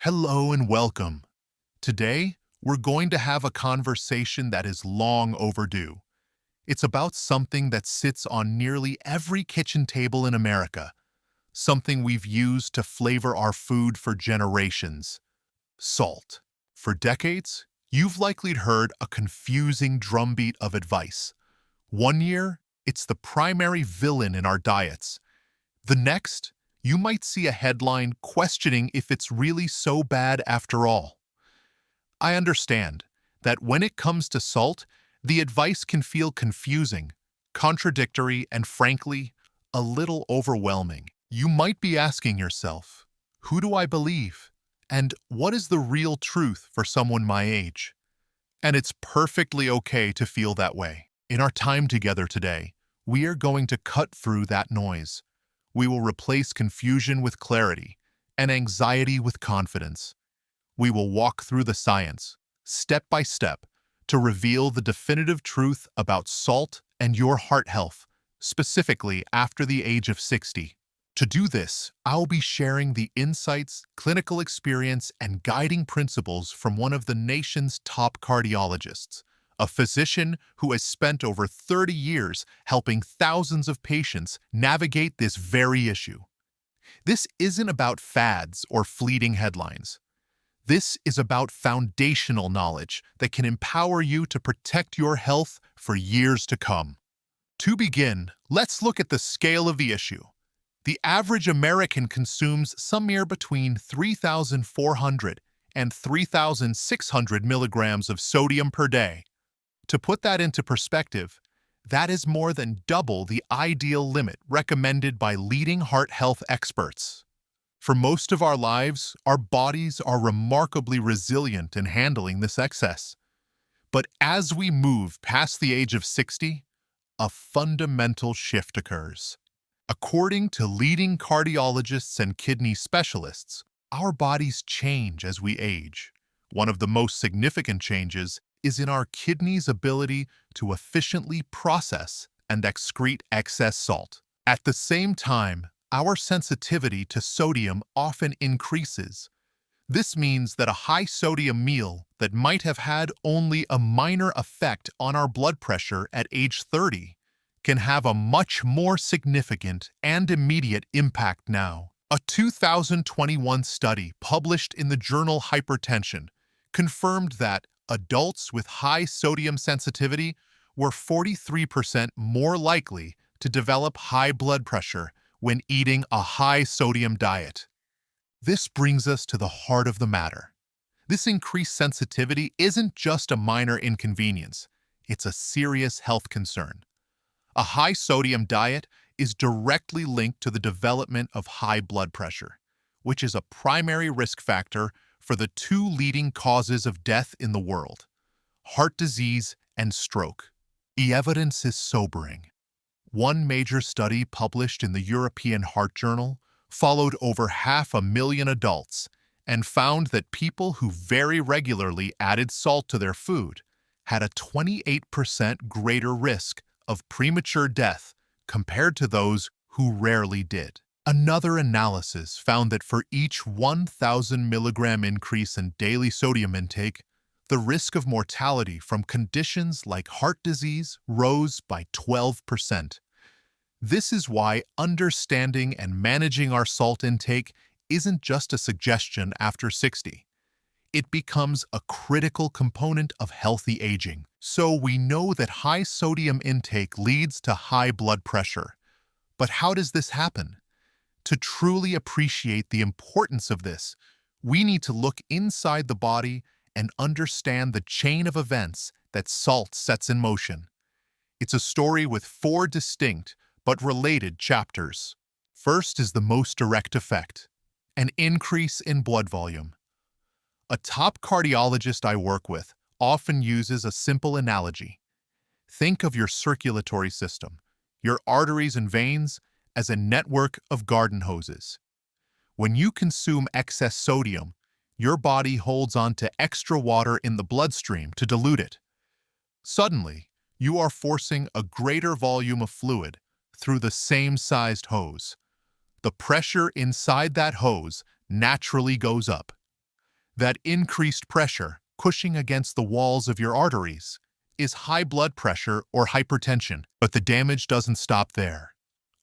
Hello and welcome. Today, we're going to have a conversation that is long overdue. It's about something that sits on nearly every kitchen table in America, something we've used to flavor our food for generations: salt. For decades, you've likely heard a confusing drumbeat of advice. One year, it's the primary villain in our diets. The next, you might see a headline questioning if it's really so bad after all. I understand that when it comes to salt, the advice can feel confusing, contradictory, and frankly, a little overwhelming. You might be asking yourself, who do I believe? And what is the real truth for someone my age? And it's perfectly okay to feel that way. In our time together today, we are going to cut through that noise. We will replace confusion with clarity and anxiety with confidence. We will walk through the science, step by step, to reveal the definitive truth about salt and your heart health, specifically after the age of 60. To do this, I'll be sharing the insights, clinical experience, and guiding principles from one of the nation's top cardiologists, a physician who has spent over 30 years helping thousands of patients navigate this very issue. This isn't about fads or fleeting headlines. This is about foundational knowledge that can empower you to protect your health for years to come. To begin, let's look at the scale of the issue. The average American consumes somewhere between 3,400 and 3,600 milligrams of sodium per day. To put that into perspective, that is more than double the ideal limit recommended by leading heart health experts. For most of our lives, our bodies are remarkably resilient in handling this excess. But as we move past the age of 60, a fundamental shift occurs. According to leading cardiologists and kidney specialists, our bodies change as we age. One of the most significant changes is in our kidneys' ability to efficiently process and excrete excess salt. At the same time, our sensitivity to sodium often increases. This means that a high-sodium meal that might have had only a minor effect on our blood pressure at age 30 can have a much more significant and immediate impact now. A 2021 study published in the journal Hypertension confirmed that adults with high sodium sensitivity were 43% more likely to develop high blood pressure when eating a high-sodium diet. This brings us to the heart of the matter. This increased sensitivity isn't just a minor inconvenience, it's a serious health concern. A high-sodium diet is directly linked to the development of high blood pressure, which is a primary risk factor for the two leading causes of death in the world: heart disease and stroke. The evidence is sobering. One major study published in the European Heart Journal followed over 500,000 adults and found that people who very regularly added salt to their food had a 28% greater risk of premature death compared to those who rarely did. Another analysis found that for each 1,000 milligram increase in daily sodium intake, the risk of mortality from conditions like heart disease rose by 12%. This is why understanding and managing our salt intake isn't just a suggestion after 60. It becomes a critical component of healthy aging. So we know that high sodium intake leads to high blood pressure. But how does this happen? To truly appreciate the importance of this, we need to look inside the body and understand the chain of events that salt sets in motion. It's a story with 4 distinct but related chapters. First is the most direct effect: an increase in blood volume. A top cardiologist I work with often uses a simple analogy. Think of your circulatory system, your arteries and veins, as a network of garden hoses. When you consume excess sodium, your body holds on to extra water in the bloodstream to dilute it. Suddenly, you are forcing a greater volume of fluid through the same sized hose. The pressure inside that hose naturally goes up. That increased pressure, pushing against the walls of your arteries, is high blood pressure or hypertension, but the damage doesn't stop there.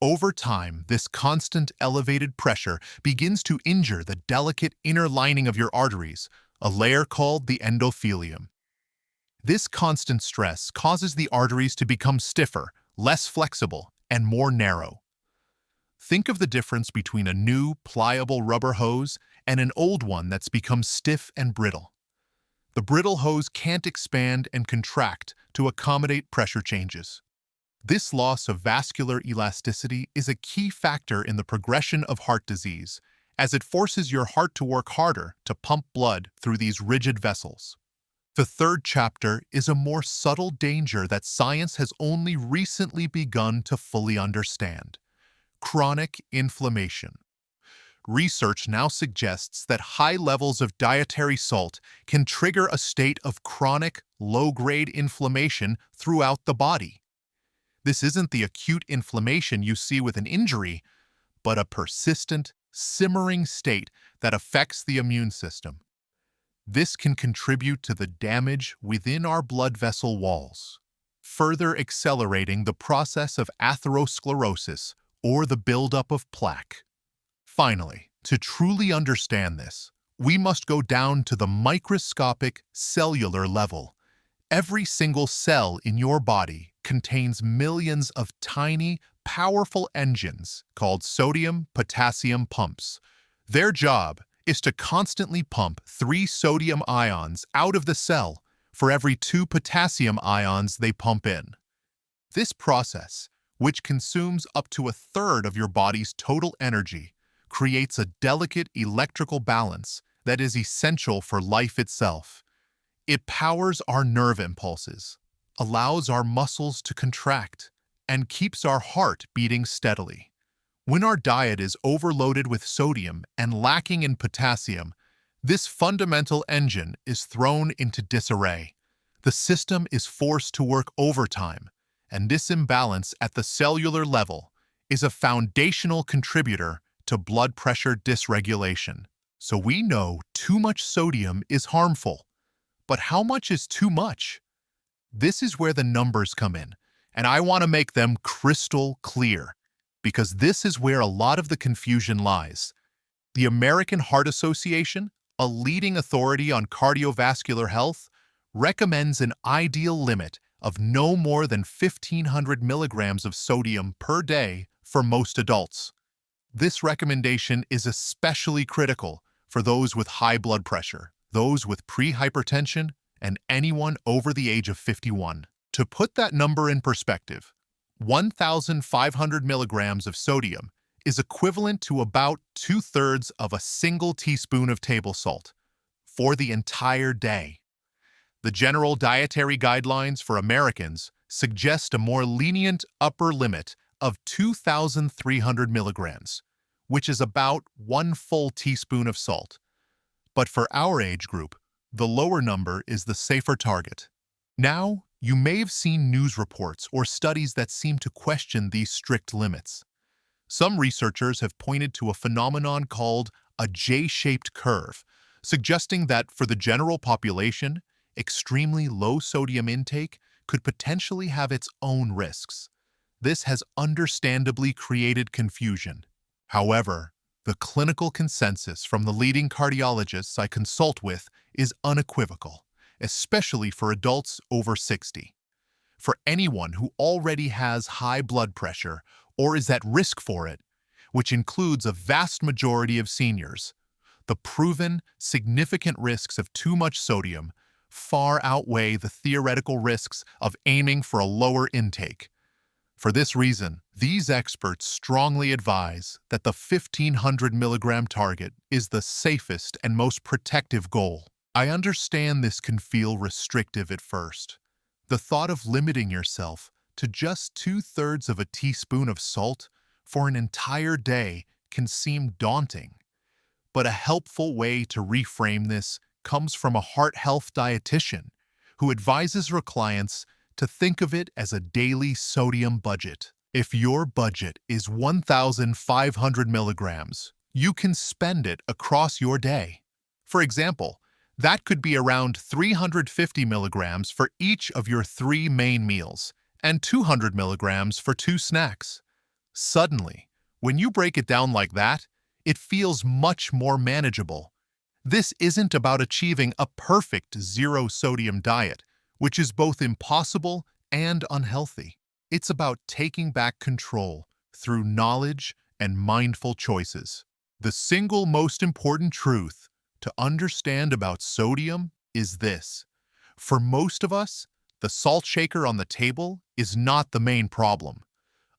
Over time, this constant elevated pressure begins to injure the delicate inner lining of your arteries, a layer called the endothelium. This constant stress causes the arteries to become stiffer, less flexible, and more narrow. Think of the difference between a new, pliable rubber hose and an old one that's become stiff and brittle. The brittle hose can't expand and contract to accommodate pressure changes. This loss of vascular elasticity is a key factor in the progression of heart disease, as it forces your heart to work harder to pump blood through these rigid vessels. The third chapter is a more subtle danger that science has only recently begun to fully understand: chronic inflammation. Research now suggests that high levels of dietary salt can trigger a state of chronic, low-grade inflammation throughout the body. This isn't the acute inflammation you see with an injury, but a persistent, simmering state that affects the immune system. This can contribute to the damage within our blood vessel walls, further accelerating the process of atherosclerosis, or the buildup of plaque. Finally, to truly understand this, we must go down to the microscopic cellular level. Every single cell in your body contains millions of tiny, powerful engines called sodium-potassium pumps. Their job is to constantly pump 3 sodium ions out of the cell for every 2 potassium ions they pump in. This process, which consumes up to a third of your body's total energy, creates a delicate electrical balance that is essential for life itself. It powers our nerve impulses, allows our muscles to contract, and keeps our heart beating steadily. When our diet is overloaded with sodium and lacking in potassium, this fundamental engine is thrown into disarray. The system is forced to work overtime, and this imbalance at the cellular level is a foundational contributor to blood pressure dysregulation. So we know too much sodium is harmful. But how much is too much? This is where the numbers come in, and I want to make them crystal clear, because this is where a lot of the confusion lies. The American Heart Association, a leading authority on cardiovascular health, recommends an ideal limit of no more than 1,500 milligrams of sodium per day for most adults. This recommendation is especially critical for those with high blood pressure, those with pre-hypertension, and anyone over the age of 51. To put that number in perspective, 1,500 milligrams of sodium is equivalent to about 2/3 of a single teaspoon of table salt for the entire day. The general dietary guidelines for Americans suggest a more lenient upper limit of 2,300 milligrams, which is about 1 full teaspoon of salt. But for our age group, the lower number is the safer target. Now, you may have seen news reports or studies that seem to question these strict limits. Some researchers have pointed to a phenomenon called a J-shaped curve, suggesting that for the general population, extremely low sodium intake could potentially have its own risks. This has understandably created confusion. However, the clinical consensus from the leading cardiologists I consult with is unequivocal, especially for adults over 60. For anyone who already has high blood pressure or is at risk for it, which includes a vast majority of seniors, the proven, significant risks of too much sodium far outweigh the theoretical risks of aiming for a lower intake. For this reason, these experts strongly advise that the 1,500 milligram target is the safest and most protective goal. I understand this can feel restrictive at first. The thought of limiting yourself to just 2/3 of a teaspoon of salt for an entire day can seem daunting. But a helpful way to reframe this comes from a heart health dietitian who advises her clients to think of it as a daily sodium budget. If your budget is 1,500 milligrams, you can spend it across your day. For example, That could be around 350 milligrams for each of your 3 main meals and 200 milligrams for 2 snacks. Suddenly, when you break it down like that, it feels much more manageable. This isn't about achieving a perfect zero-sodium diet, which is both impossible and unhealthy. It's about taking back control through knowledge and mindful choices. The single most important truth to understand about sodium is this. For most of us, the salt shaker on the table is not the main problem.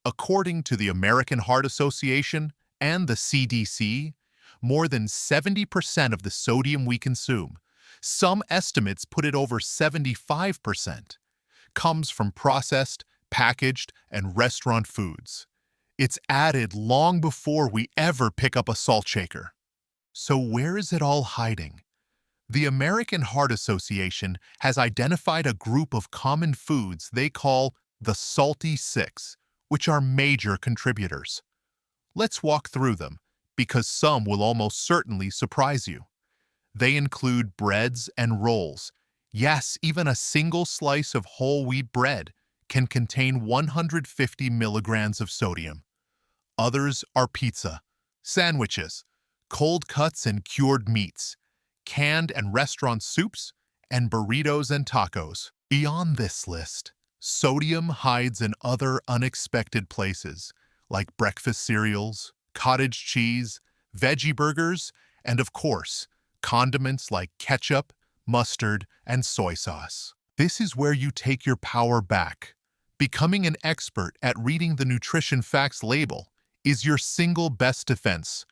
According to the American Heart Association and the CDC, more than 70% of the sodium we consume, some estimates put it over 75%, comes from processed, packaged, and restaurant foods. It's added long before we ever pick up a salt shaker. So where is it all hiding? The American Heart Association has identified a group of common foods they call the Salty Six, which are major contributors. Let's walk through them, because some will almost certainly surprise you. They include breads and rolls. Yes, even a single slice of whole wheat bread can contain 150 milligrams of sodium. Others are pizza, sandwiches, cold cuts and cured meats, canned and restaurant soups, and burritos and tacos. Beyond this list, sodium hides in other unexpected places, like breakfast cereals, cottage cheese, veggie burgers, and of course, condiments like ketchup, mustard, and soy sauce. This is where you take your power back. Becoming an expert at reading the nutrition facts label is your single best defense.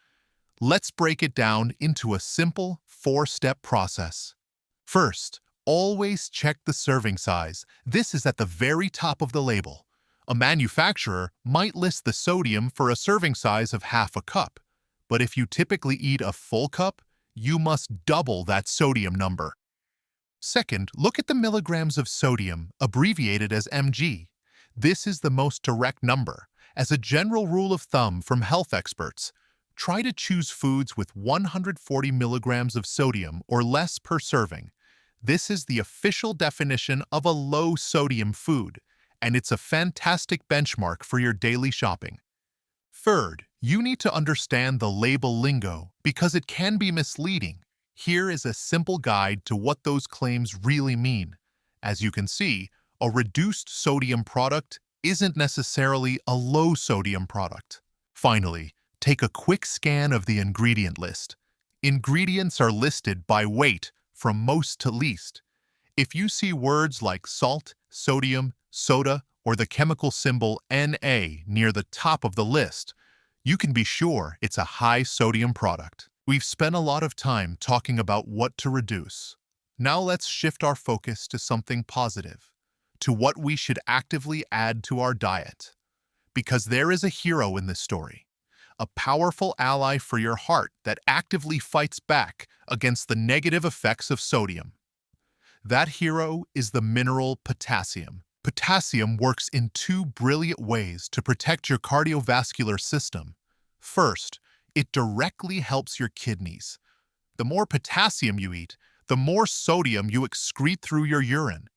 Let's break it down into a simple 4-step process. First, always check the serving size. This is at the very top of the label. A manufacturer might list the sodium for a serving size of half a cup, but if you typically eat a full cup, you must double that sodium number. Second, look at the milligrams of sodium, abbreviated as mg. This is the most direct number. As a general rule of thumb from health experts, try to choose foods with 140 milligrams of sodium or less per serving. This is the official definition of a low-sodium food, and it's a fantastic benchmark for your daily shopping. Third, you need to understand the label lingo because it can be misleading. Here is a simple guide to what those claims really mean. As you can see, a reduced sodium product isn't necessarily a low-sodium product. Finally, take a quick scan of the ingredient list. Ingredients are listed by weight from most to least. If you see words like salt, sodium, soda, or the chemical symbol Na near the top of the list, you can be sure it's a high-sodium product. We've spent a lot of time talking about what to reduce. Now let's shift our focus to something positive, to what we should actively add to our diet. Because there is a hero in this story, a powerful ally for your heart that actively fights back against the negative effects of sodium. That hero is the mineral potassium. Potassium works in 2 brilliant ways to protect your cardiovascular system. First, it directly helps your kidneys. The more potassium you eat, the more sodium you excrete through your urine.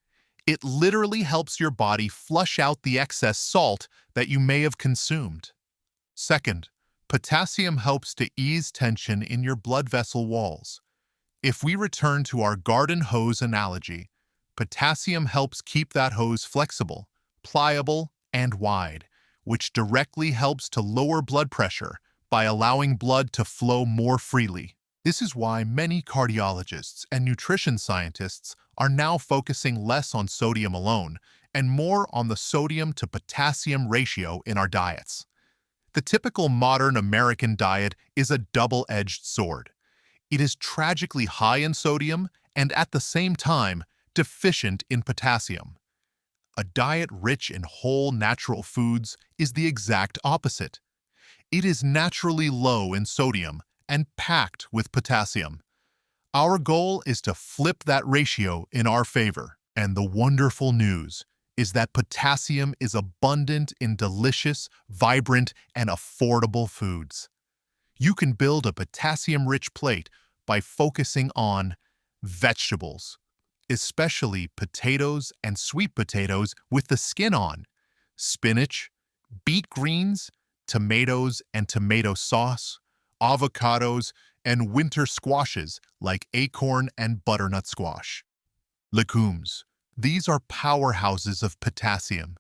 It literally helps your body flush out the excess salt that you may have consumed. Second, potassium helps to ease tension in your blood vessel walls. If we return to our garden hose analogy, potassium helps keep that hose flexible, pliable, and wide, which directly helps to lower blood pressure by allowing blood to flow more freely. This is why many cardiologists and nutrition scientists are now focusing less on sodium alone and more on the sodium to potassium ratio in our diets. The typical modern American diet is a double-edged sword. It is tragically high in sodium and at the same time deficient in potassium. A diet rich in whole natural foods is the exact opposite. It is naturally low in sodium and packed with potassium. Our goal is to flip that ratio in our favor. And the wonderful news is that potassium is abundant in delicious, vibrant, and affordable foods. You can build a potassium-rich plate by focusing on Vegetables, especially potatoes and sweet potatoes with the skin on, spinach, beet greens, tomatoes and tomato sauce, avocados, and winter squashes like acorn and butternut squash. Legumes. These are powerhouses of potassium.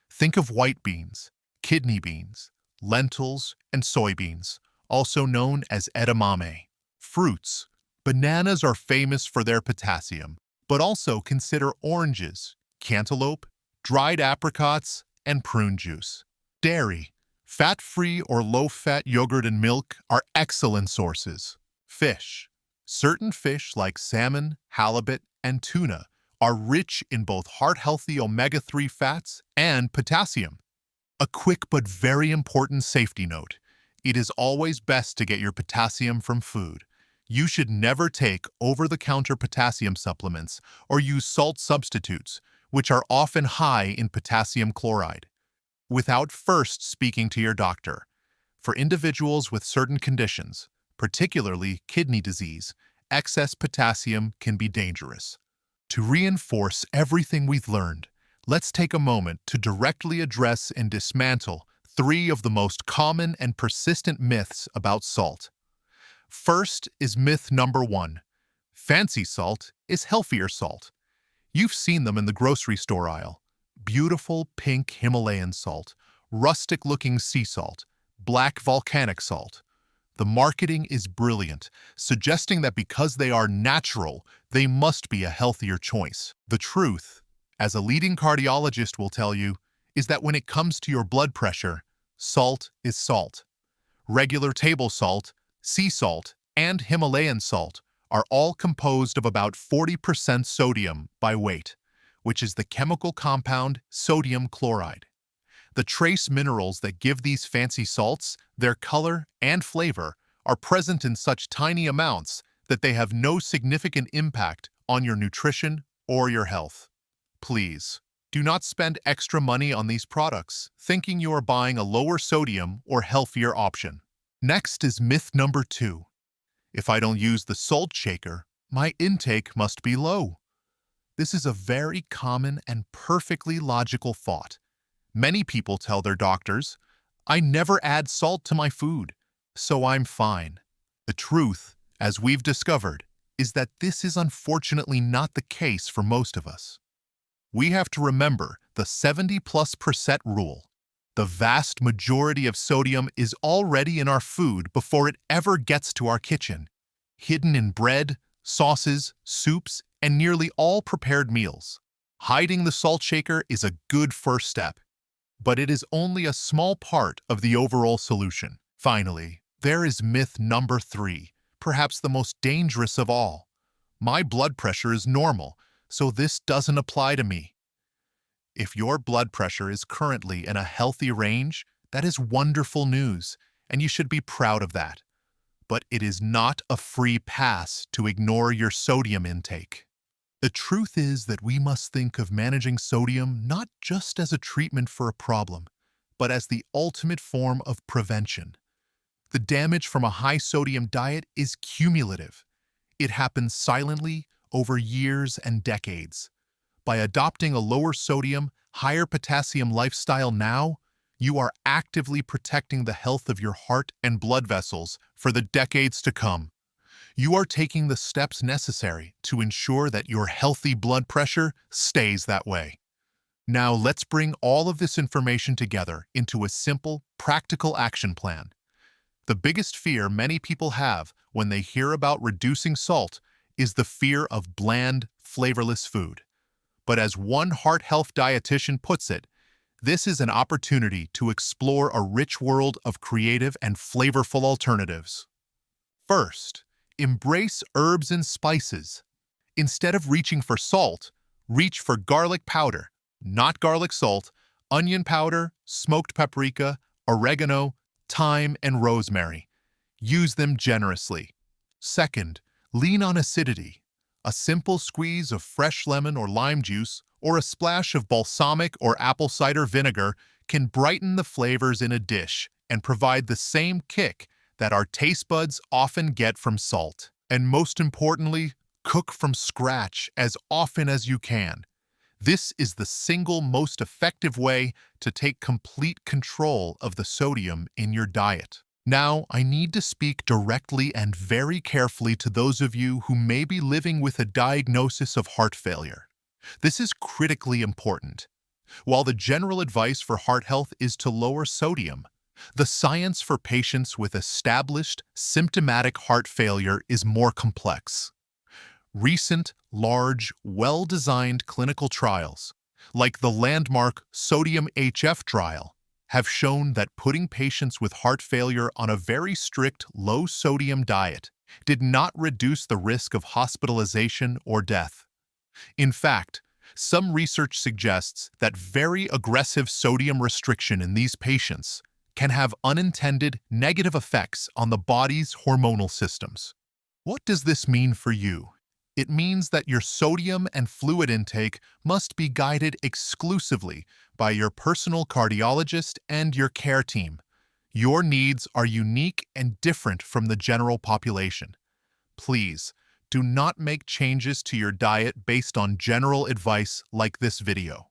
Think of white beans, kidney beans, lentils, and soybeans, also known as edamame. Fruits. Bananas are famous for their potassium, but also consider oranges, cantaloupe, dried apricots, and prune juice. Dairy. Fat-free or low-fat yogurt and milk are excellent sources. Fish. Certain fish like salmon, halibut, and tuna are rich in both heart-healthy omega-3 fats and potassium. A quick but very important safety note. It is always best to get your potassium from food. You should never take over-the-counter potassium supplements or use salt substitutes, which are often high in potassium chloride, without first speaking to your doctor. For individuals with certain conditions, particularly kidney disease, excess potassium can be dangerous. To reinforce everything we've learned, let's take a moment to directly address and dismantle 3 of the most common and persistent myths about salt. First is myth number 1. Fancy salt is healthier salt. You've seen them in the grocery store aisle. Beautiful pink Himalayan salt, rustic-looking sea salt, black volcanic salt. The marketing is brilliant, suggesting that because they are natural, they must be a healthier choice. The truth, as a leading cardiologist will tell you, is that when it comes to your blood pressure, salt is salt. Regular table salt, sea salt, and Himalayan salt are all composed of about 40% sodium by weight, which is the chemical compound sodium chloride. The trace minerals that give these fancy salts their color and flavor are present in such tiny amounts that they have no significant impact on your nutrition or your health. Please, do not spend extra money on these products, thinking you are buying a lower sodium or healthier option. Next is myth number 2. If I don't use the salt shaker, my intake must be low. This is a very common and perfectly logical thought. Many people tell their doctors, I never add salt to my food, so I'm fine. The truth, as we've discovered, is that this is unfortunately not the case for most of us. We have to remember the 70+% rule. The vast majority of sodium is already in our food before it ever gets to our kitchen, hidden in bread, sauces, soups, and nearly all prepared meals. Hiding the salt shaker is a good first step, but it is only a small part of the overall solution. Finally, there is myth number 3, perhaps the most dangerous of all. My blood pressure is normal, so this doesn't apply to me. If your blood pressure is currently in a healthy range, that is wonderful news, and you should be proud of that. But it is not a free pass to ignore your sodium intake. The truth is that we must think of managing sodium not just as a treatment for a problem, but as the ultimate form of prevention. The damage from a high-sodium diet is cumulative. It happens silently over years and decades. By adopting a lower sodium, higher potassium lifestyle now, you are actively protecting the health of your heart and blood vessels for the decades to come. You are taking the steps necessary to ensure that your healthy blood pressure stays that way. Now let's bring all of this information together into a simple, practical action plan. The biggest fear many people have when they hear about reducing salt is the fear of bland, flavorless food. But as one heart health dietitian puts it, this is an opportunity to explore a rich world of creative and flavorful alternatives. First, embrace herbs and spices. Instead of reaching for salt, reach for garlic powder, not garlic salt, onion powder, smoked paprika, oregano, thyme, and rosemary. Use them generously. Second, lean on acidity. A simple squeeze of fresh lemon or lime juice or a splash of balsamic or apple cider vinegar can brighten the flavors in a dish and provide the same kick that our taste buds often get from salt. And most importantly, Cook from scratch as often as you can. This is the single most effective way to take complete control of the sodium in your diet. Now, I need to speak directly and very carefully to those of you who may be living with a diagnosis of heart failure. This is critically important. While the general advice for heart health is to lower sodium, the science for patients with established symptomatic heart failure is more complex. Recent, large, well-designed clinical trials, like the landmark Sodium HF trial, have shown that putting patients with heart failure on a very strict low-sodium diet did not reduce the risk of hospitalization or death. In fact, some research suggests that very aggressive sodium restriction in these patients can have unintended negative effects on the body's hormonal systems. What does this mean for you? It means that your sodium and fluid intake must be guided exclusively by your personal cardiologist and your care team. Your needs are unique and different from the general population. Please, do not make changes to your diet based on general advice like this video.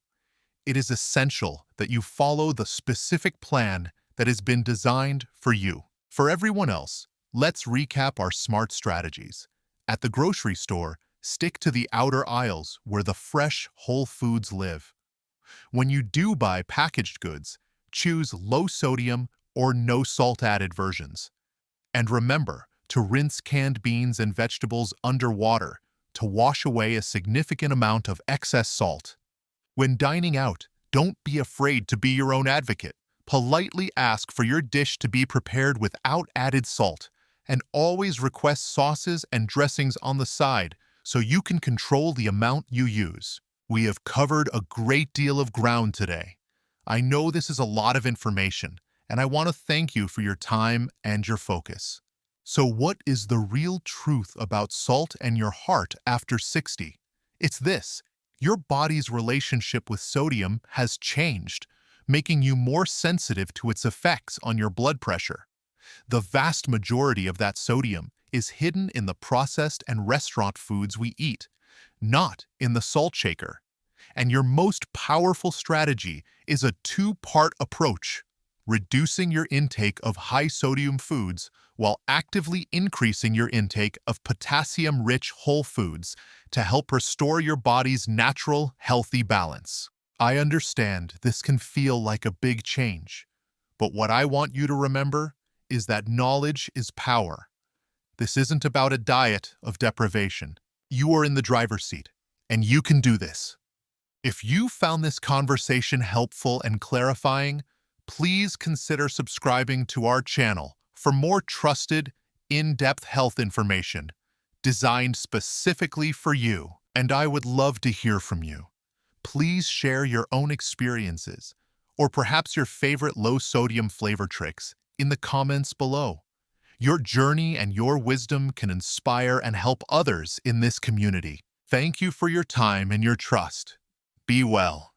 It is essential that you follow the specific plan that has been designed for you. For everyone else, let's recap our SMART strategies. At the grocery store, stick to the outer aisles where the fresh, whole foods live. When you do buy packaged goods, choose low-sodium or no-salt-added versions. And remember to rinse canned beans and vegetables under water to wash away a significant amount of excess salt. When dining out, don't be afraid to be your own advocate. Politely ask for your dish to be prepared without added salt, and always request sauces and dressings on the side so you can control the amount you use. We have covered a great deal of ground today. I know this is a lot of information, and I want to thank you for your time and your focus. So what is the real truth about salt and your heart after 60? It's this: your body's relationship with sodium has changed, making you more sensitive to its effects on your blood pressure. The vast majority of that sodium is hidden in the processed and restaurant foods we eat, not in the salt shaker. And your most powerful strategy is a two-part approach: reducing your intake of high-sodium foods while actively increasing your intake of potassium-rich whole foods to help restore your body's natural, healthy balance. I understand this can feel like a big change, but what I want you to remember is that knowledge is power. This isn't about a diet of deprivation. You are in the driver's seat, and you can do this. If you found this conversation helpful and clarifying, please consider subscribing to our channel for more trusted, in-depth health information designed specifically for you. And I would love to hear from you. Please share your own experiences, or perhaps your favorite low-sodium flavor tricks, in the comments below. Your journey and your wisdom can inspire and help others in this community. Thank you for your time and your trust. Be well.